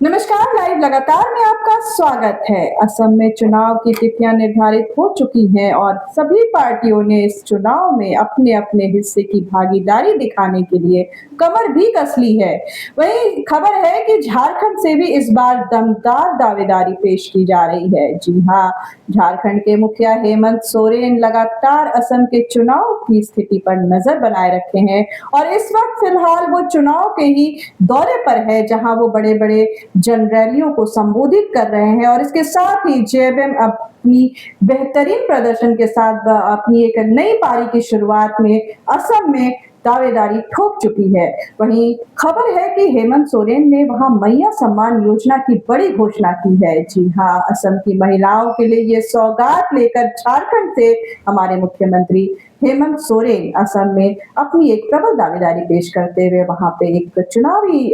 नमस्कार, लाइव लगातार में आपका स्वागत है। असम में चुनाव की तिथियां निर्धारित हो चुकी हैं और सभी पार्टियों ने इस चुनाव में अपने अपने हिस्से की भागीदारी दिखाने के लिए कमर भी कस ली है। वहीं खबर है कि झारखंड से भी इस बार दमदार दावेदारी पेश की जा रही है। जी हां, झारखंड के मुखिया हेमंत सोरेन लगातार असम के चुनाव की स्थिति पर नजर बनाए रखे हैं और इस वक्त फिलहाल वो चुनाव के ही दौरे पर है, जहां वो बड़े बड़े जन रैलियों को संबोधित कर रहे हैं और इसके साथ ही जेएमएम अपनी बेहतरीन प्रदर्शन के साथ अपनी एक नई पारी की शुरुआत में असम में दावेदारी ठोक चुकी है। वहीं खबर है कि हेमंत सोरेन ने वहां मैया सम्मान योजना की बड़ी घोषणा की है। जी हां, असम की महिलाओं के लिए ये सौगात लेकर झारखंड से हमारे मुख्यमंत्री हेमंत सोरेन असम में अपनी एक प्रबल दावेदारी पेश करते हुए वहां पे एक चुनावी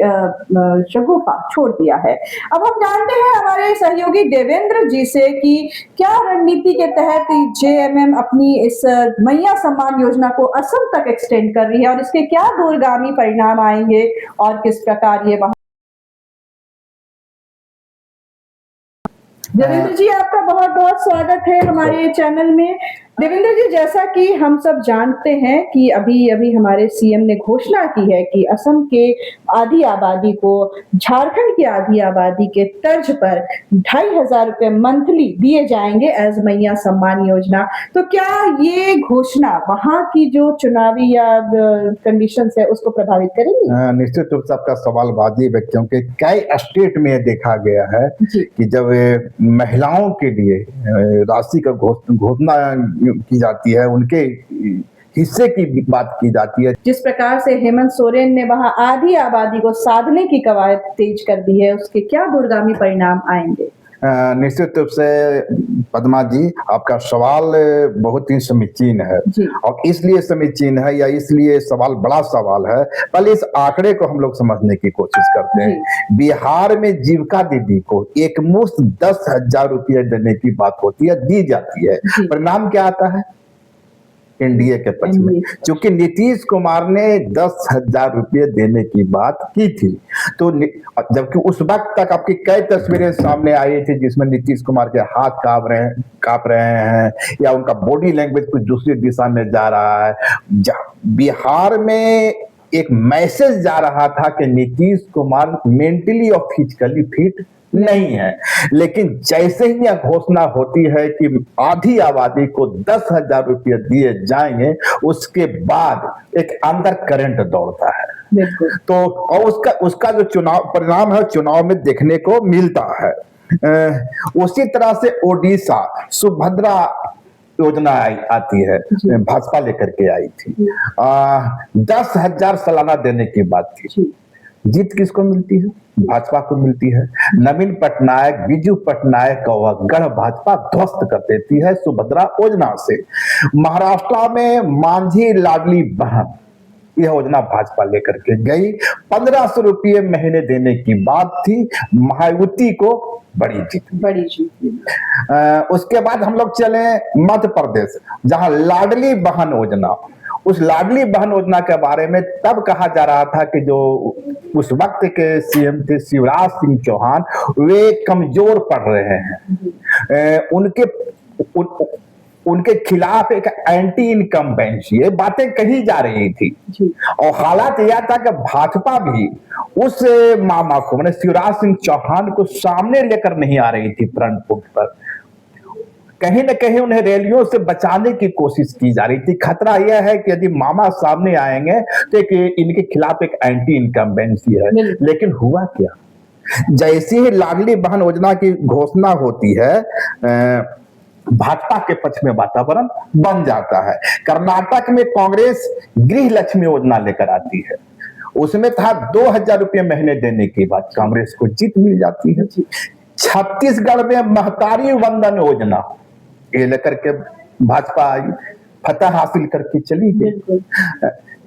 शगुफा छोड़ दिया है। अब हम जानते हैं हमारे सहयोगी देवेंद्र जी से कि क्या रणनीति के तहत जेएमएम अपनी इस मैया सम्मान योजना को असम तक एक्सटेंड कर रही है और इसके क्या दूरगामी परिणाम आएंगे और किस प्रकार ये वहां। देवेंद्र जी, आपका बहुत बहुत स्वागत है हमारे चैनल में। देवेंद्र जी, जैसा कि हम सब जानते हैं कि अभी अभी हमारे सीएम ने घोषणा की है कि असम के आधी आबादी को झारखंड की आधी आबादी के तर्ज पर 2,500 रुपए मंथली दिए जाएंगे एज मैया सम्मान योजना। तो क्या ये घोषणा वहां की जो चुनावी या कंडीशंस है उसको प्रभावित करेगी? निश्चित रूप से आपका सवाल वाजिब है, क्योंकि कई स्टेट में देखा गया है कि जब महिलाओं के लिए राशि का घोषणा की जाती है, उनके हिस्से की बात की जाती है। जिस प्रकार से हेमंत सोरेन ने वहां आधी आबादी को साधने की कवायद तेज कर दी है, उसके क्या दूरगामी परिणाम आएंगे? निश्चित रूप से पद्मा जी, आपका सवाल बहुत ही समीचीन है और इसलिए समीचीन है या इसलिए सवाल बड़ा सवाल है। पहले इस आंकड़े को हम लोग समझने की कोशिश करते हैं। बिहार में जीविका दीदी को एक मुश्त 10,000 रुपया देने की बात होती है, दी जाती है। परिणाम क्या आता है? एनडीए के पक्ष में, क्योंकि नीतीश कुमार ने 10,000 रुपये देने की बात की थी, तो जबकि उस वक्त तक आपकी कई तस्वीरें सामने आई थी जिसमें नीतीश कुमार के हाथ कांप रहे हैं या उनका बॉडी लैंग्वेज कुछ दूसरी दिशा में जा रहा है। बिहार में एक मैसेज जा रहा था कि नीतीश कुमार मेंटली और फिजिकली फिट नहीं है, लेकिन जैसे ही यह घोषणा होती है कि आधी आबादी को 10,000 रुपये दिए जाएंगे, उसके बाद एक अंदर करंट दौड़ता है। तो और उसका जो चुनाव परिणाम है, चुनाव में देखने को मिलता है। उसी तरह से ओडिशा सुभद्रा योजना आती है, भाजपा लेकर के आई थी। 10,000 सालाना देने की बात थी। जीत किसको मिलती है? भाजपा को मिलती है। नवीन पटनायक, बिजू पटनायक का गढ़ भाजपा ध्वस्त कर देती है सुभद्रा योजना से। महाराष्ट्र में मांझी लाडली बहन, यह योजना भाजपा लेकर के गई। 1,500 रुपये महीने देने की बात थी, महायुति को बड़ी जीत। उसके बाद हम लोग चले मध्य प्रदेश, जहां लाडली बहन योजना, उस लाडली बहन योजना के बारे में तब कहा जा रहा था कि जो उस वक्त के सीएम थे शिवराज सिंह चौहान, वे कमजोर पड़ रहे हैं। उनके खिलाफ एक एंटी इनकम्बेंसी ये बातें कही जा रही थी और हालात यह था कि भाजपा भी उस मामा को, मैंने शिवराज सिंह चौहान को सामने लेकर नहीं आ रही थी फ्रंट फुट पर। कहीं न कहीं उन्हें रैलियों से बचाने की कोशिश की जा रही थी। खतरा यह है कि यदि मामा सामने आएंगे तो इनके खिलाफ एक एंटी इनकम्बेंसी है। लेकिन हुआ क्या? जैसे ही लाडली बहन योजना की घोषणा होती है, भाजपा के पक्ष में वातावरण बन जाता है। कर्नाटक में कांग्रेस गृह लक्ष्मी योजना लेकर आती है, उसमें था 2,000 रुपये महीने देने की बात, कांग्रेस को जीत मिल जाती है। छत्तीसगढ़ में महतारी वंदन योजना ये लेकर के भाजपा फतह हासिल करके चली गई।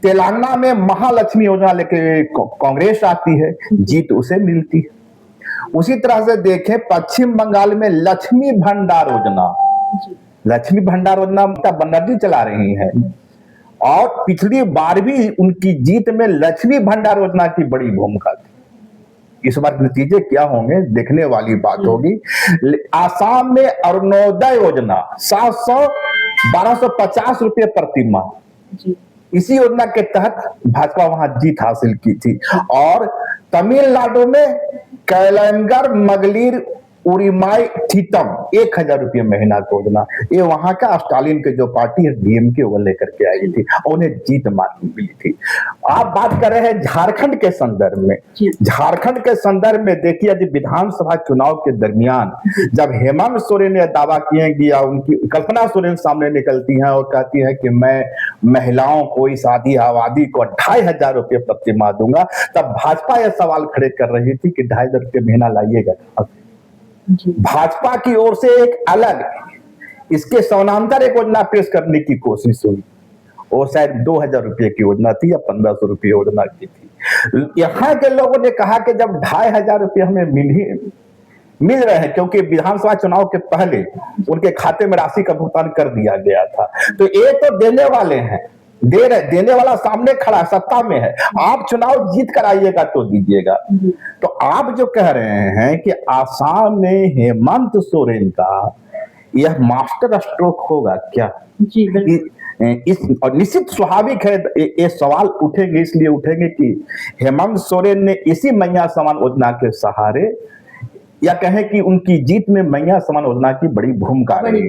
तेलंगाना में महालक्ष्मी योजना लेके कांग्रेस आती है, जीत उसे मिलती है। उसी तरह से देखें पश्चिम बंगाल में लक्ष्मी भंडार योजना, लक्ष्मी भंडार योजना ममता बनर्जी चला रही है और पिछली बार भी उनकी जीत में लक्ष्मी भंडार योजना की बड़ी भूमिका थी। इस बार नतीजे क्या होंगे देखने वाली बात होगी। आसाम में अरुणोदय योजना 1250 रुपये प्रति माह, इसी योजना के तहत भाजपा वहां जीत हासिल की थी। और तमिलनाडु में कैलंगर मगलीर उरिमाई थीतम 1000 रुपये महीना की योजना, ये वहां का स्टालिन के जो पार्टी है डीएमके वो लेकर के आई थी और उन्हें जीत मिली थी। आप बात कर रहे हैं झारखंड के संदर्भ में। झारखंड के संदर्भ में देखिए, यदि विधानसभा चुनाव के दरमियान जब हेमंत सोरेन ने दावा किए कि या उनकी कल्पना सोरेन सामने निकलती हैं और कहती है कि मैं महिलाओं को, इस आदि आबादी को 2500 रुपये प्रति माह दूंगा, तब भाजपा यह सवाल खड़े कर रही थी कि 2500 रुपये महीना लाइएगा। भाजपा की ओर से एक अलग इसके समानांतर एक योजना पेश करने की कोशिश हुई, और शायद 2000 रुपये की योजना थी या 1500 रुपये योजना की थी। यहाँ के लोगों ने कहा कि जब 2500 रुपये हमें मिल रहे हैं, क्योंकि विधानसभा चुनाव के पहले उनके खाते में राशि का भुगतान कर दिया गया था, तो ये तो देने वाले हैं, देने वाला सामने खड़ा सत्ता में है, आप चुनाव जीत कर आइएगा तो दीजिएगा। तो आप जो कह रहे हैं कि आसाम में हेमंत सोरेन का यह मास्टर स्ट्रोक होगा क्या? जी इस और निश्चित स्वाभाविक है ये सवाल उठेंगे, इसलिए उठेंगे कि हेमंत सोरेन ने इसी मैया समान योजना के सहारे, या कहें कि उनकी जीत में मैया समान योजना की बड़ी भूमिका रही।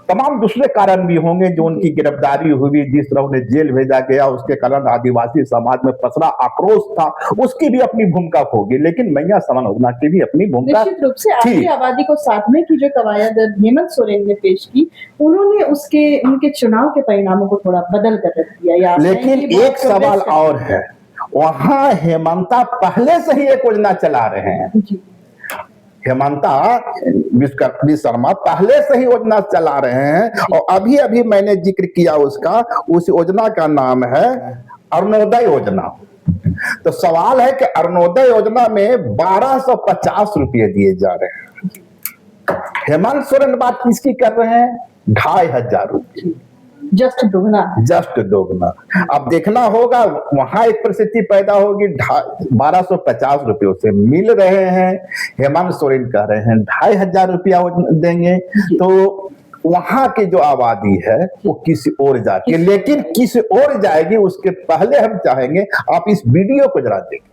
तमाम दूसरे कारण भी होंगे, जो उनकी गिरफ्तारी हुई, जिस तरह उन्हें जेल भेजा गया, उसके कारण आदिवासी समाज में पसरा आक्रोश था, उसकी भी अपनी भूमिका होगी, लेकिन मैया समान योजना की भी अपनी भूमिका निश्चित रूप से आदिवासी आबादी को साधने की जो कवायद हेमंत सोरेन ने पेश की, उन्होंने उनके चुनाव के परिणामों को थोड़ा बदल कर रख दिया। लेकिन एक सवाल और है, वहां हेमंता पहले से ही एक योजना चला रहे हैं। हेमंता विश्व शर्मा पहले से ही योजना चला रहे हैं, और अभी अभी मैंने जिक्र किया उसका, उस योजना का नाम है अरुणोदय योजना। तो सवाल है कि अरुणोदय योजना में 1250 रुपये दिए जा रहे हैं। हेमंत सोरेन बात किसकी कर रहे हैं? 2500 रुपये, जस्ट दोगुना। अब देखना होगा, वहां एक परिस्थिति पैदा होगी, 1250 रुपये से मिल रहे हैं, हेमंत सोरेन कह रहे हैं 2500 रुपया देंगे, तो वहां की जो आबादी है वो किसी और जाती है। लेकिन किस और जाएगी उसके पहले हम चाहेंगे आप इस वीडियो को जरा देखिए।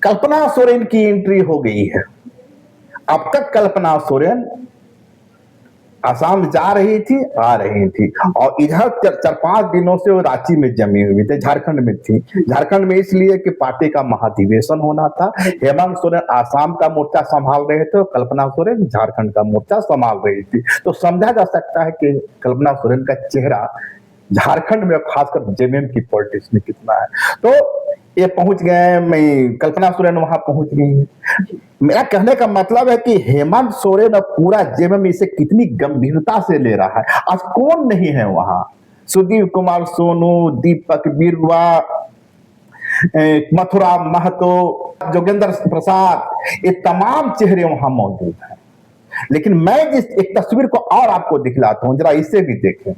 कल्पना सोरेन की एंट्री हो गई है। अब तक कल्पना सोरेन आसाम जा रही थी, आ रही थी, और इधर 4-5 दिनों से वो रांची में जमी हुई थी, झारखंड में थी। झारखंड में इसलिए कि पार्टी का महाधिवेशन होना था। हेमंत सोरेन आसाम का मोर्चा संभाल रहे थे, कल्पना सोरेन झारखंड का मोर्चा संभाल रही थी। तो समझा जा सकता है कि कल्पना सोरेन का चेहरा झारखंड में, खासकर जेएमएम की पॉलिटिक्स में कितना है। तो ये पहुंच गए, मैं कल्पना सोरेन वहां पहुंच गई है। मेरा कहने का मतलब है कि हेमंत सोरेन और पूरा जेएमएम इसे कितनी गंभीरता से ले रहा है। आज कौन नहीं है वहां? सुदीप कुमार सोनू, दीपक बिरुआ, मथुरा महतो, जोगेंद्र प्रसाद, ये तमाम चेहरे वहां मौजूद हैं। लेकिन मैं जिस एक तस्वीर को और आपको दिखलाता हूं, जरा इसे भी देखें।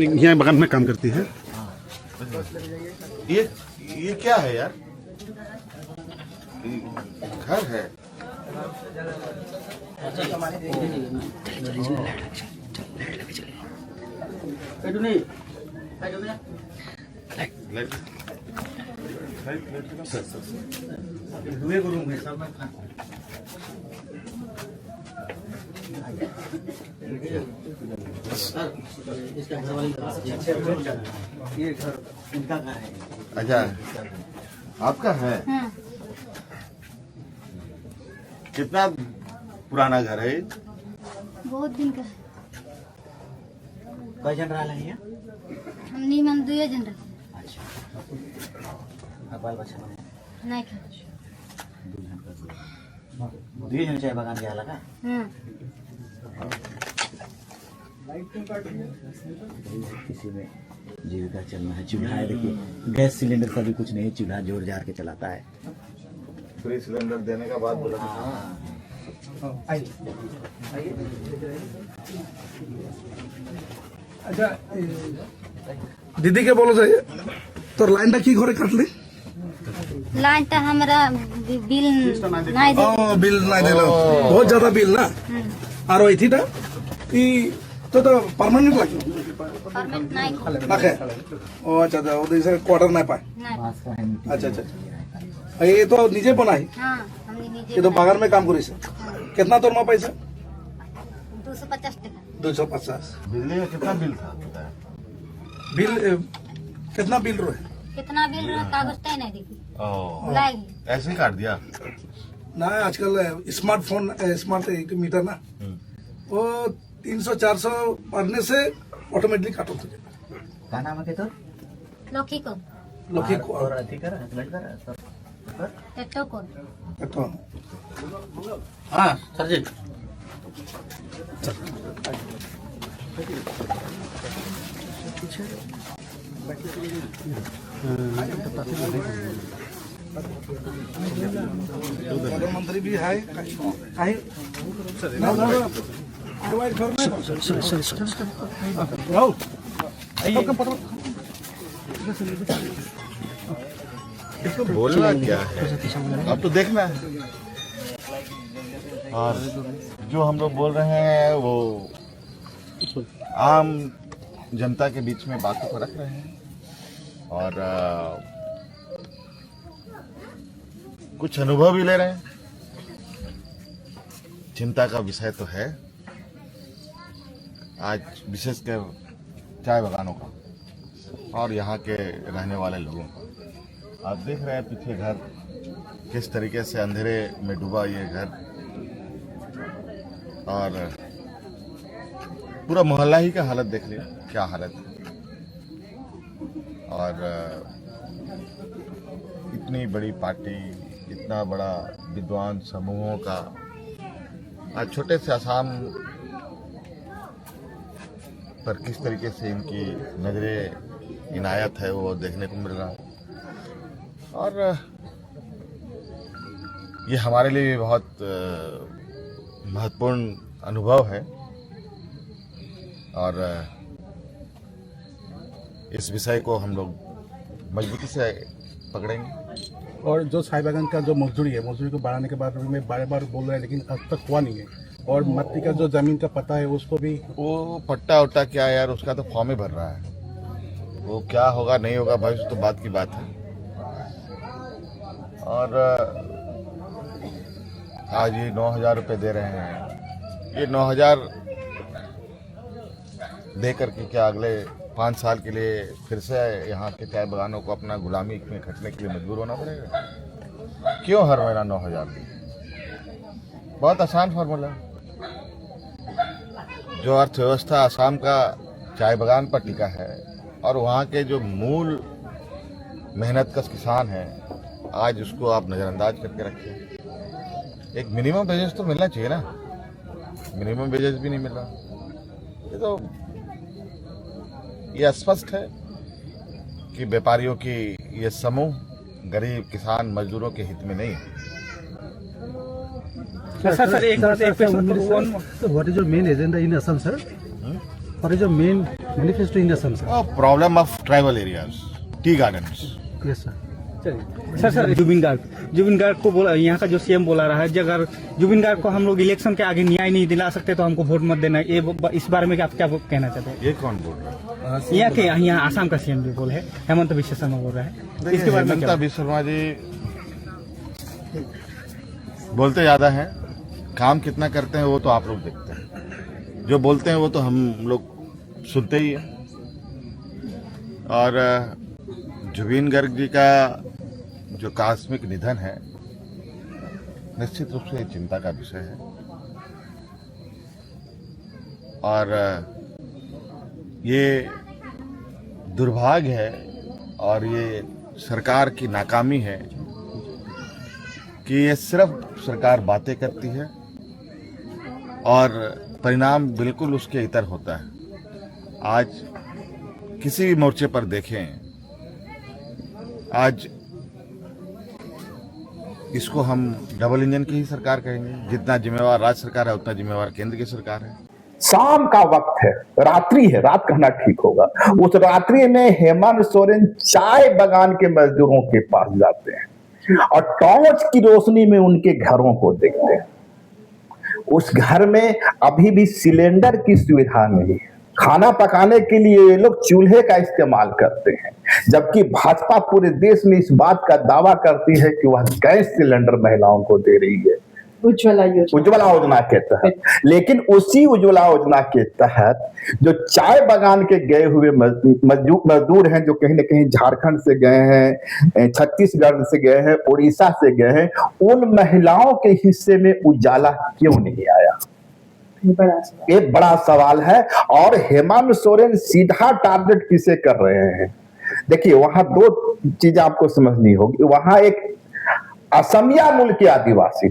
यहाँ बगान में काम करती है। ये क्या है यार? घर है। ये घर इनका घर है। अच्छा, आपका है? कितना पुराना घर है? बहुत दिन का कई जन रहा है यहाँ? हमनी मन 2 जन रहे अच्छा। अब बाल बच्चा बने नहीं खा 2 जन चाय बागान गया लगा। हाँ किसी में जीविका चलना है। चूल्हा है, देखिए गैस सिलेंडर का भी कुछ नहीं, चूल्हा जोड़ जाड़ के चलाता है। फ्री सिलेंडर देने का बात बोला था। আচ্ছা দিদিকে বলো যে তোর লাইনটা কি করে কাটলি? लाइन तो हमारा बिल नहीं दे ও বিল নাই দিল, বহুত জ্যাদা বিল না। আর ওই থিটা ই তো তো পার্মানেন্ট লাগে परमिट नहीं রাখে। ও আচ্ছা আচ্ছা, ওদের সে কোয়ার্টার না পায়। नहीं আচ্ছা আচ্ছা, ये तो নিজে बनाई, हाँ हमने नीचे ये तो बागान में काम करी से। कितना तोर में पैसा? 250 टका 250। बिजली का कितना बिल था? बिल कितना बिल रहे? कितना बिल रहा कागज तय नहीं देखी ओह, लाएगी ऐसे ही काट दिया। ना आजकल स्मार्टफोन स्मार्ट मीटर ना, वो 300-400 पढ़ने से ऑटोमेटिकली काट होते हैं। क्या नाम है तो? लौकी को लोग और अथी कर हस्बैंड कर टेटो को तो हाँ सर जी। प्रधानमंत्री भी है काहे ना ना दवाई घर में राहुल इसको बोलना क्या है, अब तो देखना है। और जो हम लोग बोल रहे हैं वो आम जनता के बीच में बातों को रख रहे हैं। और कुछ अनुभव भी ले रहे हैं। चिंता का विषय तो है आज विशेषकर चाय बागानों का और यहाँ के रहने वाले लोगों का। आप देख रहे हैं पीछे घर किस तरीके से अंधेरे में डूबा ये घर, और पूरा मोहल्ला ही का हालत देख लिया क्या हालत है। और इतनी बड़ी पार्टी, इतना बड़ा विद्वान समूहों का आज छोटे से आसाम पर किस तरीके से इनकी नजरें इनायत है वो देखने को मिल रहा है। और ये हमारे लिए बहुत महत्वपूर्ण अनुभव है। और इस विषय को हम लोग मजबूती से पकड़ेंगे। और जो चाय बागान का जो मजदूरी है, मजदूरी को बढ़ाने के बारे में बार बार बोल रहे हैं, लेकिन अब तक हुआ नहीं है। और मट्टी का जो जमीन का पता है उसको भी वो पट्टा उट्टा क्या है यार, उसका तो फॉर्म ही भर रहा है। वो क्या होगा नहीं होगा भविष्य तो बात की बात है। और आज ये 9,000 रुपये दे रहे हैं, ये 9,000 दे करके क्या अगले 5 साल के लिए फिर से यहाँ के चाय बागानों को अपना गुलामी में खटने के लिए मजबूर होना पड़ेगा? क्यों हर महीना 9,000? बहुत आसान फार्मूला है। जो अर्थव्यवस्था आसाम का चाय बागान पर टिका है और वहाँ के जो मूल मेहनतकश किसान हैं, आज उसको आप नज़रअंदाज करके रखिए। एक मिनिमम वेजेस तो मिलना चाहिए ना, मिनिमम वेजेस भी नहीं मिल रहा। ये तो ये स्पष्ट है कि व्यापारियों की ये समूह गरीब किसान मजदूरों के हित में नहीं है। Sir, एक what is your main agenda in Assam, sir? What is your main manifesto in Assam, sir? Problem of tribal areas, tea gardens. Yes, sir. Sir Zubeen Garg को बोला, यहाँ का जो सीएम बोला रहा है, अगर जुबिन गार्ग को हम लोग इलेक्शन के आगे न्याय नहीं दिला सकते तो हमको वोट मत देना। ये इस बारे में आप क्या कहना चाहते हैं? ये कौन बोल रहा है? यहाँ के यहाँ आसाम का सीएम भी बोले है, हेमंत बिश्व शर्मा बोल रहा है। इसके बारे में हेमंत क्या? बिश्व शर्मा जी बोलते ज्यादा हैं, काम कितना करते हैं वो तो आप लोग देखते हैं। जो बोलते हैं वो तो हम लोग सुनते ही हैं। और जुबिन गार्ग जी का जो आकस्मिक निधन है निश्चित रूप से चिंता का विषय है। और ये दुर्भाग्य है और ये सरकार की नाकामी है कि ये सिर्फ सरकार बातें करती है और परिणाम बिल्कुल उसके इतर होता है। आज किसी भी मोर्चे पर देखें, आज इसको हम डबल इंजन की ही सरकार कहेंगे। जितना जिम्मेवार राज्य सरकार है उतना जिम्मेवार केंद्र की सरकार है। शाम का वक्त है, रात्रि है, रात कहना ठीक होगा। उस रात्रि में हेमंत सोरेन चाय बागान के मजदूरों के पास जाते हैं और टॉर्च की रोशनी में उनके घरों को देखते हैं। उस घर में अभी भी सिलेंडर की सुविधा नहीं है। खाना पकाने के लिए ये लोग चूल्हे का इस्तेमाल करते हैं, जबकि भाजपा पूरे देश में इस बात का दावा करती है कि वह गैस सिलेंडर महिलाओं को दे रही है, उज्ज्वला योजना के तहत। लेकिन उसी उज्ज्वला योजना के तहत जो चाय बागान के गए हुए मजदूर हैं, जो कहीं ना कहीं झारखंड से गए हैं, छत्तीसगढ़ से गए हैं, उड़ीसा से गए हैं, उन महिलाओं के हिस्से में उजाला क्यों नहीं आया? एक बड़ा सवाल है। और हेमंत सोरेन सीधा टारगेट किसे कर रहे हैं? देखिए, वहां दो चीजें आपको समझनी होगी। वहां एक असमिया मूल के आदिवासी,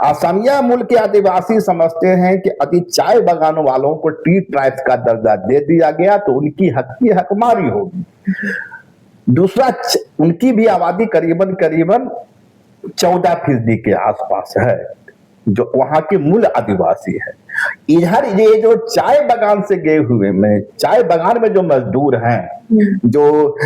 असमिया मूल के आदिवासी समझते हैं कि यदि चाय बागान वालों को टी ट्राइब्स का दर्जा दे दिया गया तो उनकी हक की हकमारी होगी। दूसरा, उनकी भी आबादी करीबन 14% के आसपास है, जो वहां के मूल आदिवासी है। इधर ये जो चाय बागान से गए हुए में, चाय बागान में जो मजदूर हैं, जो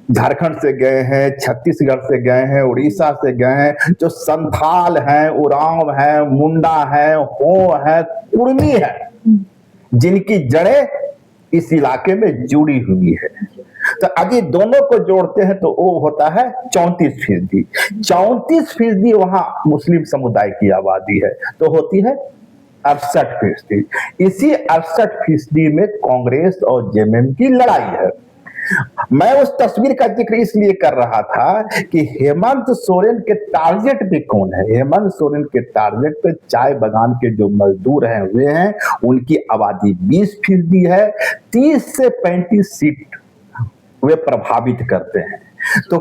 झारखंड से गए हैं, छत्तीसगढ़ से गए हैं, उड़ीसा से गए हैं, जो संथाल हैं, उरांव हैं, मुंडा हैं, हो हैं, कुर्मी है, जिनकी जड़ें इस इलाके में जुड़ी हुई है। तो अभी दोनों को जोड़ते हैं तो वो होता है 34%। 34% वहां मुस्लिम समुदाय की आबादी है, तो होती है 68%। इसी 68% में कांग्रेस और जेएमएम की लड़ाई है। मैं उस तस्वीर का जिक्र इसलिए कर रहा था कि हेमंत सोरेन के टारगेट पे कौन है? हेमंत सोरेन के टारगेट पे चाय बागान के जो मजदूर हैं वे हैं, उनकी आबादी 20% है। 30 से 35 सीट वे प्रभावित करते हैं। तो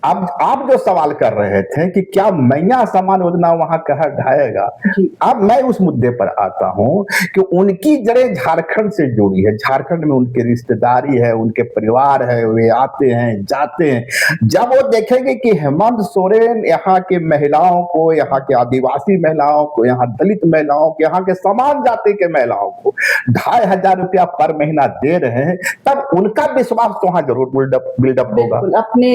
अब आप जो सवाल कर रहे थे कि क्या मैया समान योजना वहां कहा ढाएगा, अब मैं उस मुद्दे पर आता हूं कि उनकी जड़ें झारखंड से जुड़ी है। झारखंड में उनके रिश्तेदारी है, उनके परिवार है, वे आते हैं जाते हैं। जब वो देखेंगे कि हेमंत सोरेन यहाँ के महिलाओं को, यहाँ के आदिवासी महिलाओं को, यहाँ दलित महिलाओं को, यहाँ के समान जाति के महिलाओं को 2500 रुपया पर महीना दे रहे हैं, तब उनका विश्वास तो वहां जरूर बिल्डअप होगा। अपने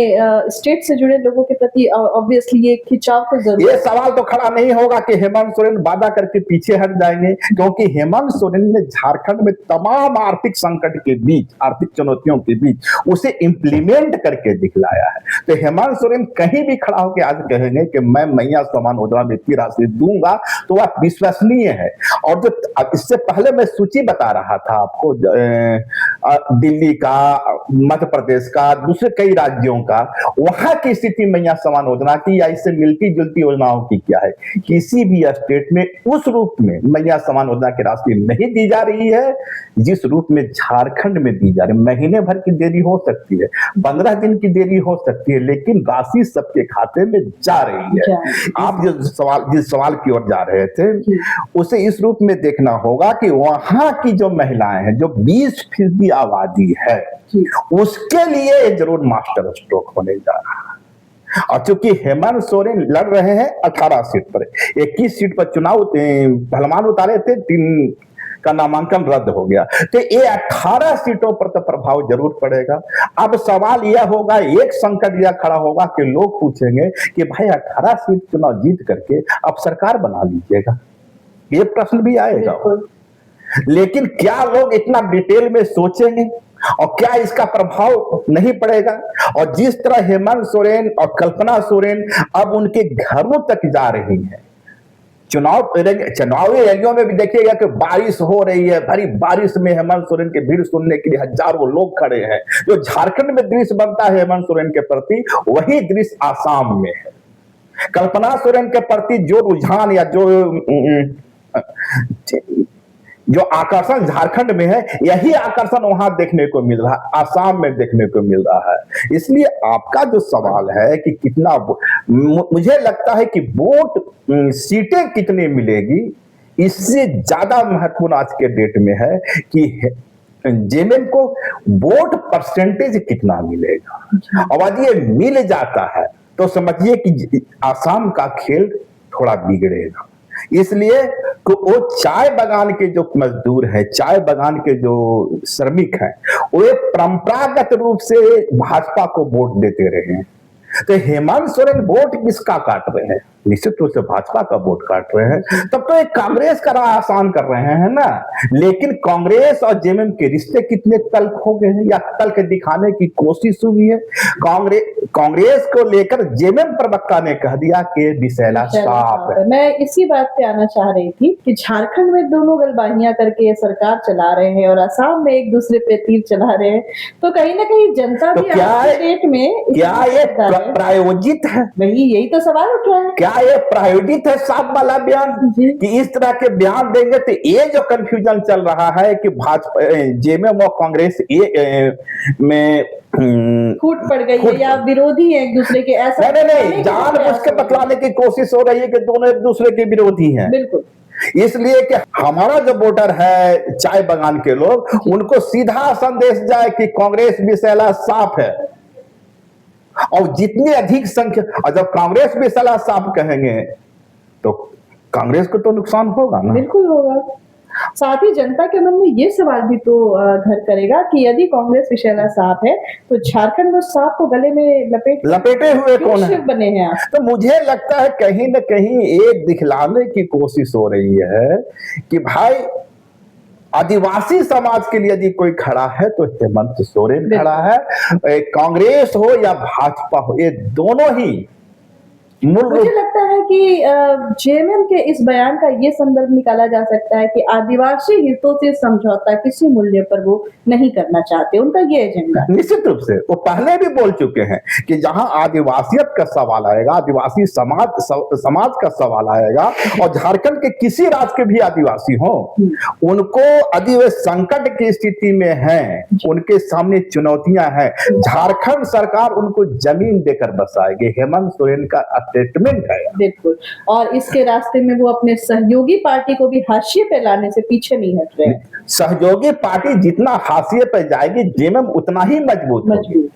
स्टेट से जुड़े लोगों के प्रति ऑब्वियसली ये खिंचाव तो जरूर। ये सवाल तो खड़ा नहीं होगा कि हेमंत सोरेन वादा करके पीछे हट जाएंगे, क्योंकि हेमंत सोरेन ने झारखंड में तमाम आर्थिक संकट के बीच, आर्थिक चुनौतियों के बीच उसे इंप्लीमेंट करके दिखलाया है। तो हेमंत सोरेन कहीं भी खड़ा होकर आज कहेंगे कि मैं मैया समान योजना में इतनी राशि दूंगा, तो वह विश्वसनीय है। और जो इससे पहले मैं सूची बता रहा था आपको, दिल्ली का, मध्य प्रदेश का, दूसरे कई राज्यों का, वहां की स्थिति मैया समान योजना की या इससे मिलती जुलती योजनाओं की क्या है? किसी भी स्टेट में उस रूप में मैया समान योजना की राशि नहीं दी जा रही है जिस रूप में झारखंड में दी जा रही है। महीने भर की देरी हो सकती है, 15 दिन की देरी हो सकती है, लेकिन राशि सबके खाते में जा रही है। आप जिस सवाल की ओर जा रहे थे, उसे इस रूप में देखना होगा कि वहां की जो महिलाएं हैं, जो 20% आबादी है, उसके लिए जरूर मास्टर स्ट्रोक होने जा रहा है। और चूंकि हेमंत सोरेन लड़ रहे हैं 18 सीट पर, 21 सीट पर चुनाव पहलवान उतारे थे, 3 का नामांकन रद्द हो गया, तो ये 18 सीटों पर तो प्रभाव जरूर पड़ेगा। अब सवाल यह होगा, एक संकट यह खड़ा होगा कि लोग पूछेंगे कि भाई 18 सीट चुनाव जीत करके अब सरकार बना लीजिएगा, ये प्रश्न भी आएगा। लेकिन क्या लोग इतना डिटेल में सोचेंगे और क्या इसका प्रभाव नहीं पड़ेगा? और जिस तरह हेमंत सोरेन और कल्पना सोरेन अब उनके घरों तक जा रही हैं, चुनावी रैलियों में भी देखिएगा कि बारिश हो रही है, भरी बारिश में हेमंत सोरेन की भीड़ सुनने के लिए हजारों लोग खड़े हैं। जो झारखंड में दृश्य बनता है हेमंत सोरेन के प्रति, वही दृश्य आसाम में है। कल्पना सोरेन के प्रति जो रुझान या जो जो आकर्षण झारखंड में है, यही आकर्षण वहां देखने को मिल रहा है, आसाम में देखने को मिल रहा है। इसलिए आपका जो सवाल है कि कितना, मुझे लगता है कि वोट सीटें कितनी मिलेगी, इससे ज्यादा महत्वपूर्ण आज के डेट में है कि जेएमएम को वोट परसेंटेज कितना मिलेगा। और आज ये मिल जाता है तो समझिए कि आसाम का खेल थोड़ा बिगड़ेगा। इसलिए तो वो चाय बागान के जो मजदूर हैं, चाय बागान के जो श्रमिक हैं, वो परंपरागत रूप से भाजपा को वोट देते रहे हैं। तो हेमंत सोरेन वोट किसका काट रहे हैं? निश्चित रूप से भाजपा का वोट काट रहे हैं। तब तो एक कांग्रेस का राह आसान कर रहे हैं ना। लेकिन कांग्रेस और जेएमएम के रिश्ते कितने तल्ख हो गए हैं या तल्ख दिखाने की कोशिश हुई है। कांग्रेस को लेकर जेएमएम प्रवक्ता ने कह दिया कि विषैला साफ है। मैं इसी बात पे आना चाह रही थी कि झारखंड में दोनों गलबाहियां करके सरकार चला रहे हैं और असम में एक दूसरे पे तीर चला रहे हैं, तो कहीं ना कहीं जनता तो भी क्या आज के डेट में क्या ये प्रायोजित है? वही यही तो सवाल उठ रहा है। क्या ये प्रायोजित है साफ वाला बयान कि इस तरह के बयान देंगे? तो ये जो कंफ्यूजन चल रहा है कि भाजपा, जेएमएम और कांग्रेस में फूट पड़ गई है या विरोधी है एक दूसरे के, ऐसा नहीं, जानबूझ के बतलाने की कोशिश हो रही है कि दोनों एक दूसरे के विरोधी हैं। बिल्कुल, इसलिए कि हमारा जो वोटर है चाय बागान के लोग, उनको सीधा संदेश जाए कि कांग्रेस विषैला साफ है। और जितनी अधिक संख्या, और जब कांग्रेस विषैला साफ कहेंगे तो कांग्रेस को तो नुकसान होगा ना। बिल्कुल होगा। साथ ही जनता के मन में ये सवाल भी तो घर करेगा कि यदि कांग्रेस विषैला साफ है तो झारखंड में सांप को गले में लपेटे हुए कौन है? बने हैं आप? तो मुझे लगता है कहीं न कहीं एक दिखलाने की कोशिश हो रही है कि भाई आदिवासी समाज के लिए यदि कोई खड़ा है तो हेमंत सोरेन खड़ा है। कांग्रेस हो या भाजपा हो, ये दोनों ही मुझे लगता है कि जेएमएम के इस बयान का ये संदर्भ निकाला जा सकता है कि आदिवासी हितों से समझौता किसी मूल्य पर वो नहीं करना चाहते, उनका ये एजेंडा। निश्चित रूप से वो पहले भी बोल चुके हैं कि जहां आदिवासियत का सवाल आएगा, आदिवासी समाज का सवाल आएगा, और झारखंड के किसी राज्य के भी आदिवासी हो, उनको यदि वे संकट की स्थिति में हैं, उनके सामने चुनौतियां हैं, झारखंड सरकार उनको जमीन देकर बसाएगी। हेमंत सोरेन का स्टेटमेंट है। बिल्कुल, और इसके रास्ते में वो अपने सहयोगी पार्टी को भी हाशिए पे लाने से पीछे नहीं हट रहे हैं। सहयोगी पार्टी जितना हाशिए पे जाएगी, जेएमएम उतना ही मजबूत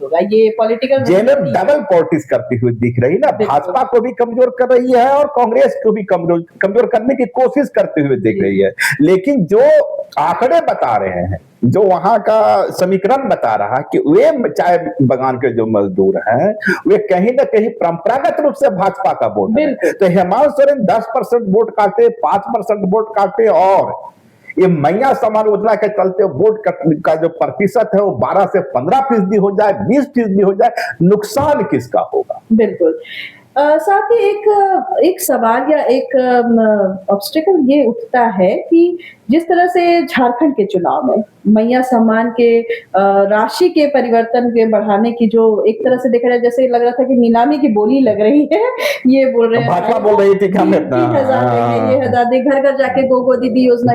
होगा। ये पॉलिटिकल जेएमएम डबल पॉलिटिक्स करती हुई दिख रही ना, भाजपा को भी कमजोर कर रही है और कांग्रेस को भी कमजोर करने की कोशिश करते हुए दिख रही है। लेकिन जो आंकड़े बता रहे हैं, जो वहां का समीकरण बता रहा है कि वे चाय बागान के जो मजदूर हैं, वे कहीं ना कहीं परंपरागत रूप से भाजपा का वोट है। तो हेमंत सोरेन 10% वोट काटे, 5% वोट काटे, और ये मैया समान योजना के चलते वोट का जो प्रतिशत है वो 12 से 15% हो जाए, 20% हो जाए, नुकसान किसका होगा? बिल्कुल। साथ ही एक सवाल या एक ऑब्स्टेकल ये उठता है कि जिस तरह से झारखंड के चुनाव में मैया सम्मान के राशि के परिवर्तन के बढ़ाने की जो एक तरह से देखा जाए, जैसे लग रहा था कि नीलामी की बोली लग रही है। ये बोल रहे हैं, भाजपा बोल रही थी कि हम 3,000 दे, घर घर जाके गोगो दीदी योजना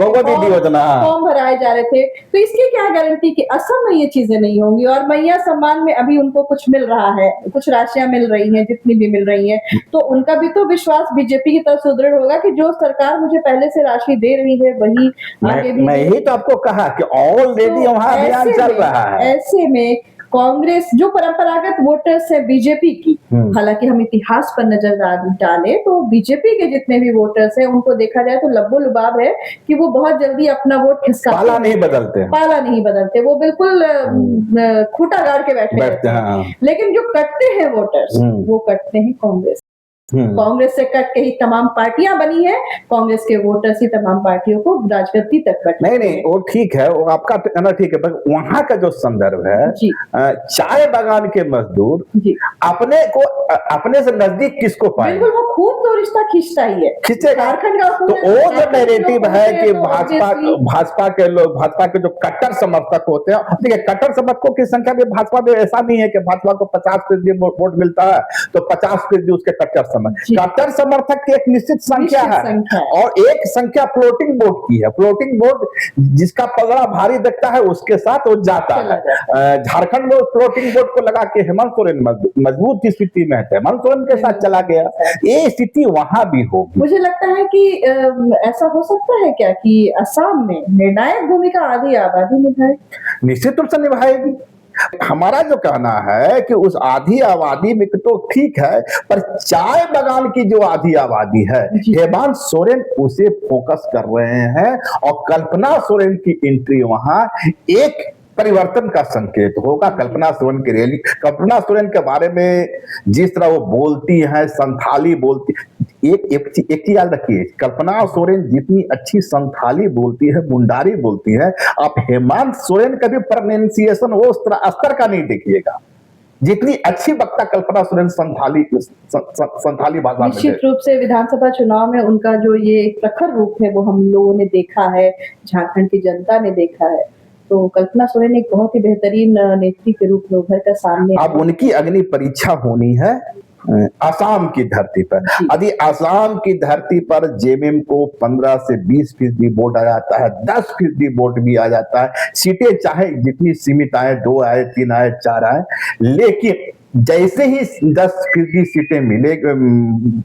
फॉर्म भराए जा रहे थे। तो इसकी क्या गारंटी कि असम में ये चीजें नहीं होंगी? और मैया सम्मान में अभी उनको कुछ मिल रहा है, कुछ राशियां मिल रही है, जितनी भी मिल रही है, तो उनका भी तो विश्वास बीजेपी की तरफ सुदृढ़ होगा कि जो सरकार मुझे पहले से राशि दे रही है वही आगे भी। मैं यही तो आपको कहा कि ऑलरेडी वहां अभियान चल रहा है। ऐसे में कांग्रेस जो परंपरागत वोटर्स है बीजेपी की, हालांकि हम इतिहास पर नजर डालें तो बीजेपी के जितने भी वोटर्स हैं उनको देखा जाए तो लब्बो लुबाब है कि वो बहुत जल्दी अपना वोट खिसका, पाला नहीं बदलते, वो बिल्कुल खूंटा गाड़ के बैठे हैं। लेकिन जो कटते हैं वोटर्स, वो कटते हैं कांग्रेस से कट के ही तमाम पार्टियां बनी है, कांग्रेस के वोटर्स ही तमाम पार्टियों को राजगद्दी तक कट। नहीं, वो ठीक है, वो आपका कहना ठीक है, पर वहां का जो संदर्भ है, चाय बागान के मजदूर अपने से नजदीक किसको पाए? बिल्कुल, वो खून तो रिश्ता खींचता ही है, खींचेगा। तो वो जो नैरेटिव है कि भाजपा के जो कट्टर समर्थक होते हैं, देखिए कट्टर समर्थकों की संख्या भी भाजपा में ऐसा नहीं है कि भाजपा को 50% वोट मिलता है तो 50% उसके कट्टर कट्टर समर्थक की एक निश्चित संख्या निश्चित है संख्या है। और एक संख्या फ्लोटिंग बोर्ड की है। फ्लोटिंग बोर्ड जिसका पगड़ा भारी दिखता है उसके साथ वो जाता चला है। झारखंड में फ्लोटिंग बोर्ड को लगा के हेमंत सोरेन मजबूत स्थिति में है, हेमंत सोरेन के साथ चला गया। ये स्थिति वहां भी होगी। मुझे लगता है कि ऐसा हो सकता है क्या कि असम में निर्णायक भूमिका आधी आबादी निभाए? निश्चित रूप से निभाएगी। हमारा जो कहना है कि उस आधी आबादी में तो ठीक है, पर चाय बागान की जो आधी आबादी है हेमंत सोरेन उसे फोकस कर रहे हैं और कल्पना सोरेन की एंट्री वहां एक परिवर्तन का संकेत होगा। कल्पना सोरेन की रैली, कल्पना सोरेन के बारे में जिस तरह वो बोलती है, संथाली बोलती, एक चीज याद रखिए, कल्पना सोरेन जितनी अच्छी संथाली बोलती है, मुंडारी बोलती है, आप हेमंत सोरेन का भी प्रोनाउंसिएशन वो स्तर का नहीं देखिएगा जितनी अच्छी वक्ता कल्पना सोरेन संथाली भाषा में। निश्चित रूप से विधानसभा चुनाव में उनका जो ये प्रखर रूप है वो हम लोगों ने देखा है, झारखंड की जनता ने देखा है। तो कल्पना सोरेन एक बहुत ही बेहतरीन नेत्री के रूप में उभर कर सामने। अब उनकी अग्नि परीक्षा होनी है आसाम की धरती पर। यदि आसाम की धरती पर जेएमएम को 15 से 20% वोट आ जाता है, 10% वोट भी आ जाता है, सीटें चाहे जितनी सीमित आए, 2 आए, 3 आए, 4 आए, लेकिन जैसे ही 10% सीटें मिलेगी,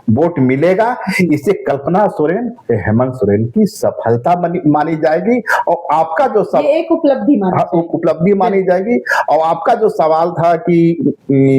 वोट मिलेगा, इसे कल्पना सोरेन, हेमंत सोरेन की सफलता मानी जाएगी और आपका जो ये एक उपलब्धि मानी जाएगी। और आपका जो सवाल था कि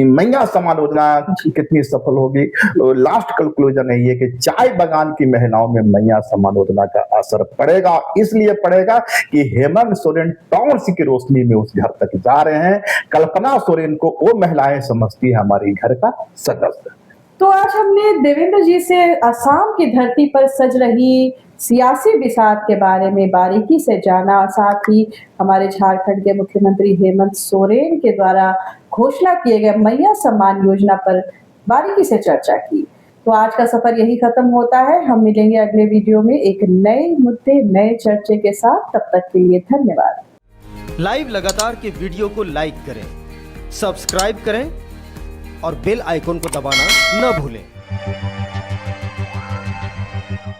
मैया समान योजना कितनी सफल होगी, लास्ट कंक्लूजन है ये कि चाय बागान की महिलाओं में मैया समान योजना का असर पड़ेगा। इसलिए पड़ेगा कि हेमंत सोरेन टॉर्च की रोशनी में उस घर तक जा रहे हैं। कल्पना सोरेन को वो महिलाएं समझती है हमारी घर का सदस्य। तो आज हमने देवेंद्र जी से असम की धरती पर सज रही सियासी बिसात के बारे में बारीकी से जाना, साथ ही हमारे झारखंड के मुख्यमंत्री हेमंत सोरेन के द्वारा घोषणा किए गए मैया सम्मान योजना पर बारीकी से चर्चा की। तो आज का सफर यही खत्म होता है। हम मिलेंगे अगले वीडियो में एक नए मुद्दे, नए चर्चे के साथ। तब तक के लिए धन्यवाद। लाइव लगातार के वीडियो को लाइक करें, सब्सक्राइब करें और बेल आइकॉन को दबाना न भूलें।